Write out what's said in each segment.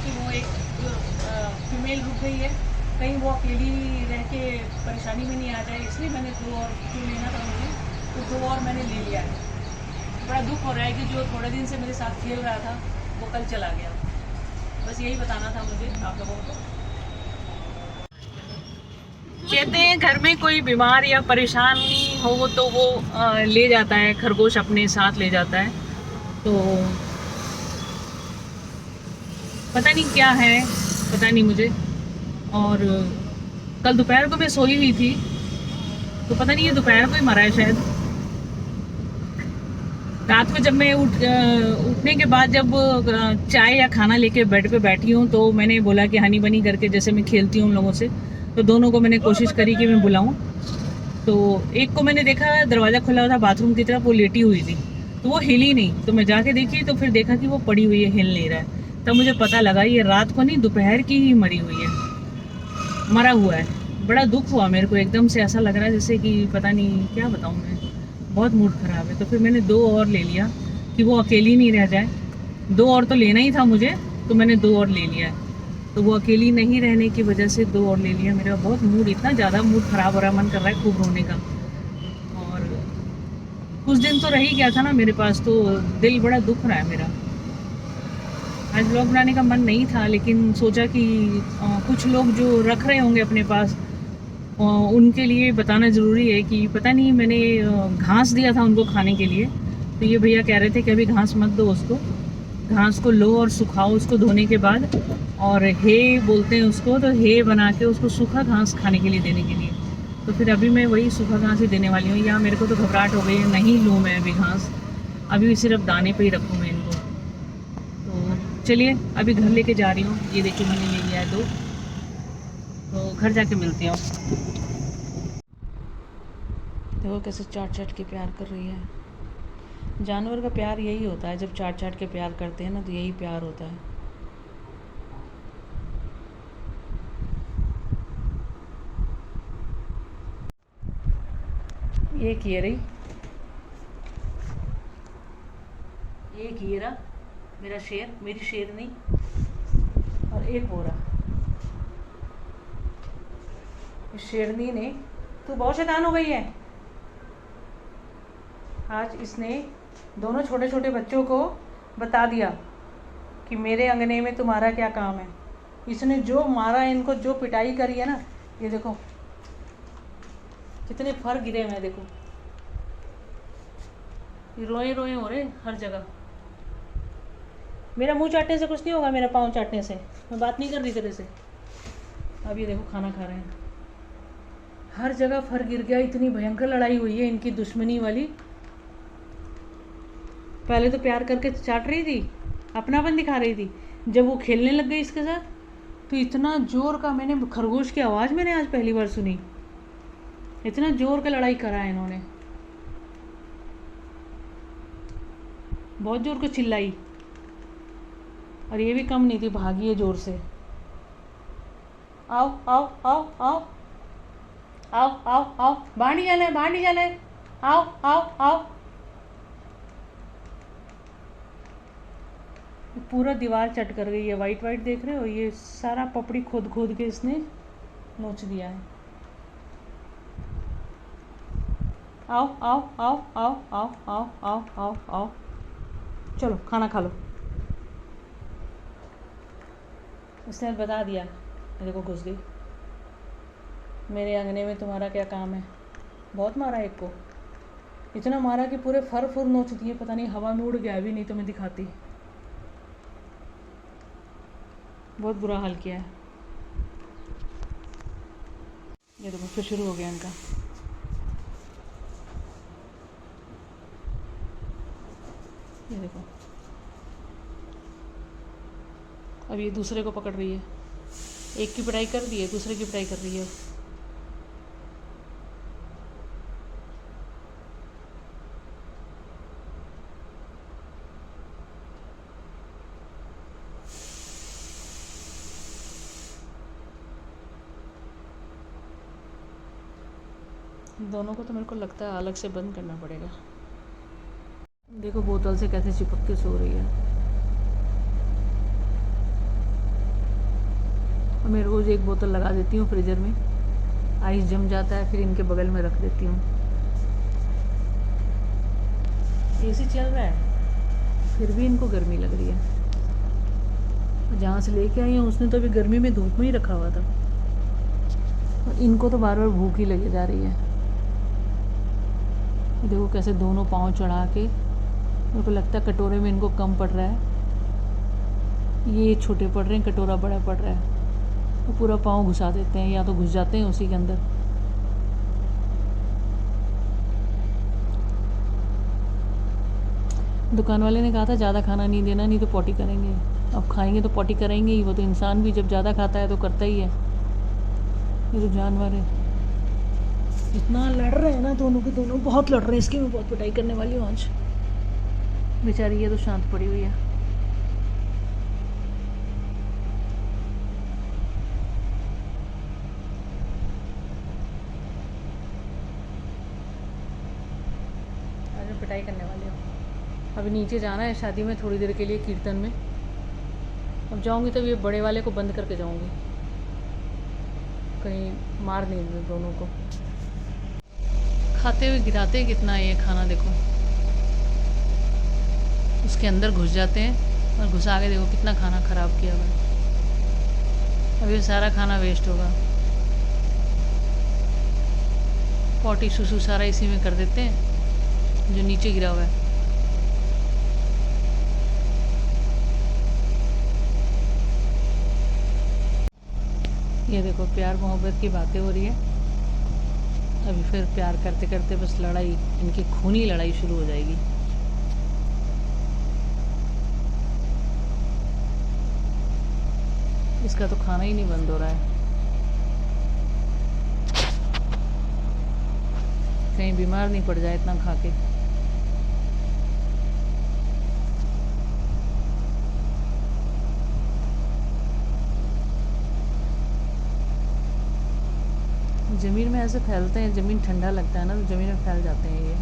कि वो एक फीमेल रुक गई है, कहीं वो अकेली रह के परेशानी में नहीं आ जाए, इसलिए मैंने दो और जो लेना था मुझे, तो दो और मैंने ले लिया है। बड़ा दुख हो रहा है कि जो थोड़े दिन से मेरे साथ खेल रहा था वो कल चला गया। बस यही बताना था मुझे आप लोगों को। कहते हैं घर में कोई बीमार या परेशानी हो तो वो ले जाता है, खरगोश अपने साथ ले जाता है। तो पता नहीं क्या है, पता नहीं मुझे। और कल दोपहर को मैं सोई हुई थी, तो पता नहीं ये दोपहर को ही मरा है शायद। रात को जब मैं उठने के बाद जब चाय या खाना लेके बेड पे बैठी हूँ, तो मैंने बोला कि हनी बनी करके, जैसे मैं खेलती हूँ उन लोगों से, तो दोनों को मैंने कोशिश करी कि मैं बुलाऊं। तो एक को मैंने देखा दरवाज़ा खुला हुआ था बाथरूम की तरफ, वो लेटी हुई थी, तो वो हिली नहीं। तो मैं जाके देखी तो फिर देखा कि वो पड़ी हुई है, हिल नहीं रहा है। तब मुझे पता लगा ये रात को नहीं, दोपहर की ही मरी हुई है, मरा हुआ है। बड़ा दुख हुआ मेरे को, एकदम से ऐसा लग रहा है जैसे कि पता नहीं क्या बताऊँ मैं, बहुत मूड ख़राब है। तो फिर मैंने दो और ले लिया कि वो अकेली नहीं रह जाए। दो और तो लेना ही था मुझे, तो मैंने दो और ले लिया है। तो वो अकेली नहीं रहने की वजह से दो और ले लिया। मेरा बहुत मूड, इतना ज़्यादा मूड ख़राब हो रहा है, मन कर रहा है खूब रोने का। और कुछ दिन तो रह ही गया था ना मेरे पास, तो दिल बड़ा दुख रहा है मेरा। आज ब्लॉग बनाने का मन नहीं था, लेकिन सोचा कि कुछ लोग जो रख रहे होंगे अपने पास, उनके लिए बताना ज़रूरी है कि पता नहीं, मैंने घास दिया था उनको खाने के लिए। तो ये भैया कह रहे थे कि अभी घास मत दो उसको, घास को लो और सुखाओ उसको धोने के बाद, और हे बोलते हैं उसको, तो हे बना के उसको सूखा घास खाने के लिए देने के लिए। तो फिर अभी मैं वही सूखा घास ही देने वाली हूँ। या मेरे को तो घबराहट हो गई है, नहीं लूँ मैं अभी घास, अभी सिर्फ दाने पे ही रखूँ मैं इनको। तो चलिए अभी घर लेके जा रही हूँ। ये देखिए मैंने ले लिया है दो, तो घर जाके मिलती हूँ। देखो कैसे चाट चाट के प्यार कर रही है। जानवर का प्यार यही होता है, जब चाट चाट के प्यार करते हैं ना, तो यही प्यार होता है। एक ये रही, एक ये रहा मेरा शेर, मेरी शेरनी, और एक वो रहा। इस शेरनी ने, तू बहुत शैतान हो गई है। आज इसने दोनों छोटे छोटे बच्चों को बता दिया कि मेरे अंगने में तुम्हारा क्या काम है। इसने जो मारा इनको, जो पिटाई करी है ना, ये देखो कितने फर गिरे हैं, देखो ये रोए रोए हो रहे हर जगह। मेरा मुंह चाटने से कुछ नहीं होगा, मेरा पाँव चाटने से, मैं बात नहीं कर रही तेरे से। अब ये देखो खाना खा रहे हैं, हर जगह फर गिर गया। इतनी भयंकर लड़ाई हुई है इनकी, दुश्मनी वाली। पहले तो प्यार करके चाट रही थी, अपनापन दिखा रही थी। जब वो खेलने लग गई इसके साथ, तो इतना जोर का, मैंने खरगोश की आवाज़ मैंने आज पहली बार सुनी। इतना जोर का लड़ाई करा है इन्होंने, बहुत जोर को चिल्लाई, और ये भी कम नहीं थी, भागी है जोर से। आओ आओ आओ आओ आओ आओ आओ, बाहर नहीं जाना है, बाहर नहीं जाना है, आओ आओ आओ। पूरा दीवार चट कर गई है, वाइट वाइट देख रहे हो, ये सारा पपड़ी खोद खोद के इसने नोच दिया है। आओ आओ आओ आओ आओ आओ आओ आओ आओ, चलो खाना खा लो। उसने बता दिया, मेरे को घुस गई। मेरे अंगने में तुम्हारा क्या काम है। बहुत मारा एक को, इतना मारा कि पूरे फर फुर नोच दिए, पता नहीं हवा में उड़ गया भी, नहीं तो मैं दिखाती। बहुत बुरा हाल किया है। ये देखो फिर शुरू हो गया इनका। ये देखो अब ये दूसरे को पकड़ रही है, एक की पिटाई कर दी है, दूसरे की पिटाई कर रही है। दोनों को तो मेरे को लगता है अलग से बंद करना पड़ेगा। देखो बोतल से कैसे चिपक के सो रही है। और मैं रोज़ एक बोतल लगा देती हूँ फ्रीज़र में, आइस जम जाता है, फिर इनके बगल में रख देती हूँ। एसी चल रहा है फिर भी इनको गर्मी लग रही है। जहाँ से लेके आई हूँ उसने तो अभी गर्मी में धूप में ही रखा हुआ था, और इनको तो बार बार भूख ही लगी जा रही है। देखो कैसे दोनों पाँव चढ़ा के, मेरे को लगता है कटोरे में इनको कम पड़ रहा है, ये छोटे पड़ रहे हैं, कटोरा बड़ा पड़ रहा है, तो पूरा पाँव घुसा देते हैं या तो घुस जाते हैं उसी के अंदर। दुकान वाले ने कहा था ज़्यादा खाना नहीं देना, नहीं तो पॉटी करेंगे। अब खाएंगे तो पॉटी करेंगे ही, वो तो इंसान भी जब ज़्यादा खाता है तो करता ही है, ये तो जानवर है। इतना लड़ रहे हैं ना दोनों के दोनों, बहुत लड़ रहे हैं। इसकी मैं बहुत पिटाई करने वाली हूँ आज। बेचारी ये तो शांत पड़ी हुई है। आज मैं पिटाई करने वाली हूँ। अभी नीचे जाना है शादी में थोड़ी देर के लिए, कीर्तन में। अब जाऊँगी तब ये बड़े वाले को बंद करके जाऊँगी, कहीं मार नहीं दे दोनों को। खाते हुए गिराते कितना ये खाना, देखो उसके अंदर घुस जाते हैं, और घुसा के देखो कितना खाना ख़राब किया हुआ है। अब ये सारा खाना वेस्ट होगा। पॉटी सुसु सारा इसी में कर देते हैं जो नीचे गिरा हुआ है। ये देखो प्यार मोहब्बत की बातें हो रही है। अभी फिर प्यार करते करते बस लड़ाई, इनकी खूनी लड़ाई शुरू हो जाएगी। इसका तो खाना ही नहीं बंद हो रहा है। कहीं बीमार नहीं पड़ जाए इतना खा के। ज़मीन में ऐसे फैलते हैं, ज़मीन ठंडा लगता है ना तो ज़मीन में फैल जाते हैं ये।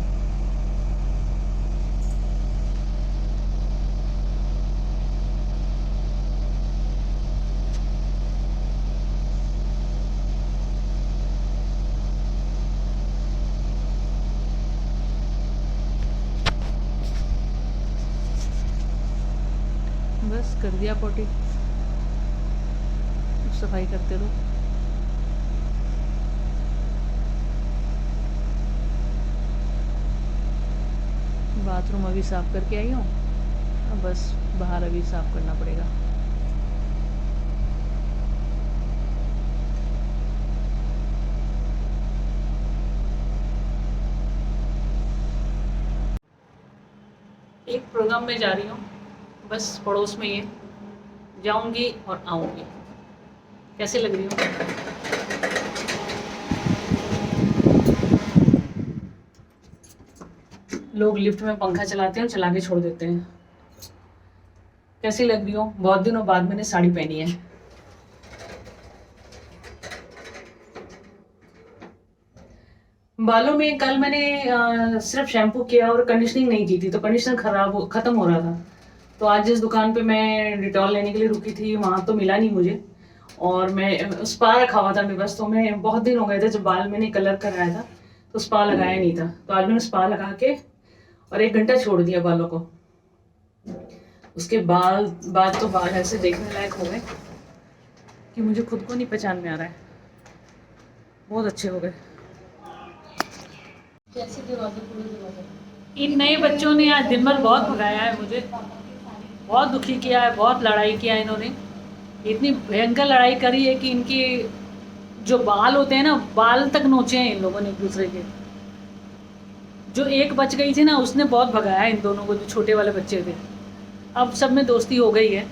बस कर दिया पॉटी, सफाई करते रहो। बाथरूम अभी साफ़ करके आई हूँ, अब बस बाहर अभी साफ़ करना पड़ेगा। एक प्रोग्राम में जा रही हूँ, बस पड़ोस में ही, जाऊँगी और आऊँगी। कैसे लग रही हूँ? लोग लिफ्ट में पंखा चलाते हैं और चला के छोड़ देते हैं। कैसी लग रही हूँ? बहुत दिनों बाद मैंने साड़ी पहनी है। बालों में कल मैंने सिर्फ शैम्पू किया और कंडीशनिंग नहीं की थी, तो कंडीशनर खत्म हो रहा था। तो आज जिस दुकान पे मैं डिटॉल लेने के लिए रुकी थी वहाँ तो मिला नहीं मुझे, और मैं स्पा रखा हुआ था मेरे पास। तो मैं बहुत दिन हो गए थे जब बाल मैंने कलर कराया था तो स्पा लगाया नहीं था, तो आज मैंने स्पा लगा के और 1 घंटा छोड़ दिया बालों को। उसके बाद तो बाल ऐसे देखने लायक हो गए कि मुझे खुद को नहीं पहचान में आ रहा है। बहुत अच्छे हो गए। इन नए बच्चों ने आज दिन भर बहुत भगाया है मुझे, बहुत दुखी किया है, बहुत लड़ाई किया है इन्होंने। इतनी भयंकर लड़ाई करी है कि इनकी जो बाल होते हैं ना, बाल तक नोचे हैं इन लोगों ने एक दूसरे के। जो एक बच गई थी ना, उसने बहुत भगाया इन दोनों को, जो छोटे वाले बच्चे थे। अब सब में दोस्ती हो गई है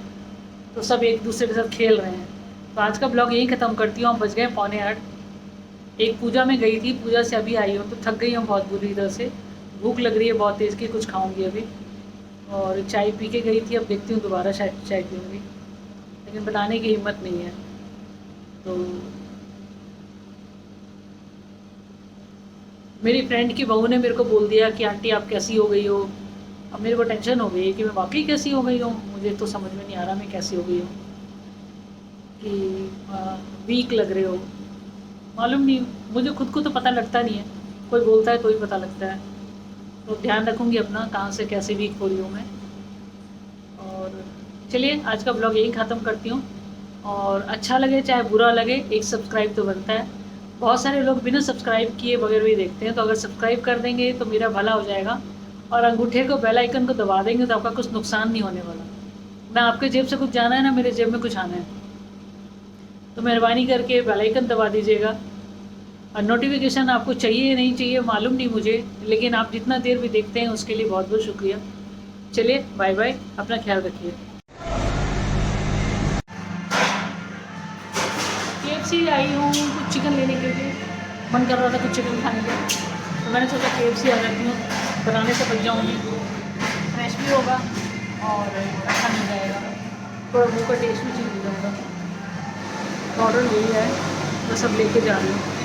तो सब एक दूसरे के साथ खेल रहे हैं। तो आज का ब्लॉग यहीं ख़त्म करती हूँ। हम बज गए 7:45। एक पूजा में गई थी, पूजा से अभी आई हूँ तो थक गई हूँ बहुत बुरी तरह से। भूख लग रही है बहुत तेज़ की, कुछ खाऊंगी अभी। और चाय पी के गई थी, अब देखती हूँ दोबारा शायद चाय पीऊँगी, लेकिन बनाने की हिम्मत नहीं है। तो मेरी फ्रेंड की बहू ने मेरे को बोल दिया कि आंटी आप कैसी हो गई हो। अब मेरे को टेंशन हो गई है कि मैं वाकई कैसी हो गई हूँ। मुझे तो समझ में नहीं आ रहा मैं कैसी हो गई हूँ। कि वीक लग रहे हो। मालूम नहीं, मुझे खुद को तो पता लगता नहीं है, कोई बोलता है तो ही पता लगता है। तो ध्यान रखूँगी अपना, कहाँ से कैसे वीक हो रही हूँ मैं। और चलिए आज का ब्लॉग यही ख़त्म करती हूँ। और अच्छा लगे चाहे बुरा लगे, एक सब्सक्राइब तो बनता है। बहुत सारे लोग बिना सब्सक्राइब किए बगैर भी देखते हैं, तो अगर सब्सक्राइब कर देंगे तो मेरा भला हो जाएगा। और अंगूठे को बेल आइकन को दबा देंगे तो आपका कुछ नुकसान नहीं होने वाला। ना आपके जेब से कुछ जाना है, ना मेरे जेब में कुछ आना है। तो मेहरबानी करके बेल आइकन दबा दीजिएगा। और नोटिफिकेशन आपको चाहिए नहीं चाहिए मालूम नहीं मुझे, लेकिन आप जितना देर भी देखते हैं उसके लिए बहुत बहुत शुक्रिया। चलिए बाय बाय, अपना ख्याल रखिए। KFC आई हूँ कुछ चिकन लेने के लिए, मन कर रहा था कुछ चिकन खाने का, तो मैंने सोचा KFC आ जाती हूँ, बनाने से बच जाऊँगी, फ्रेश भी होगा और अच्छा मिल जाएगा, थोड़ा मुँह का टेस्ट भी चेंज हो जाएगा। तो ऑर्डर यही है, बस अब लेके जा रही हूँ।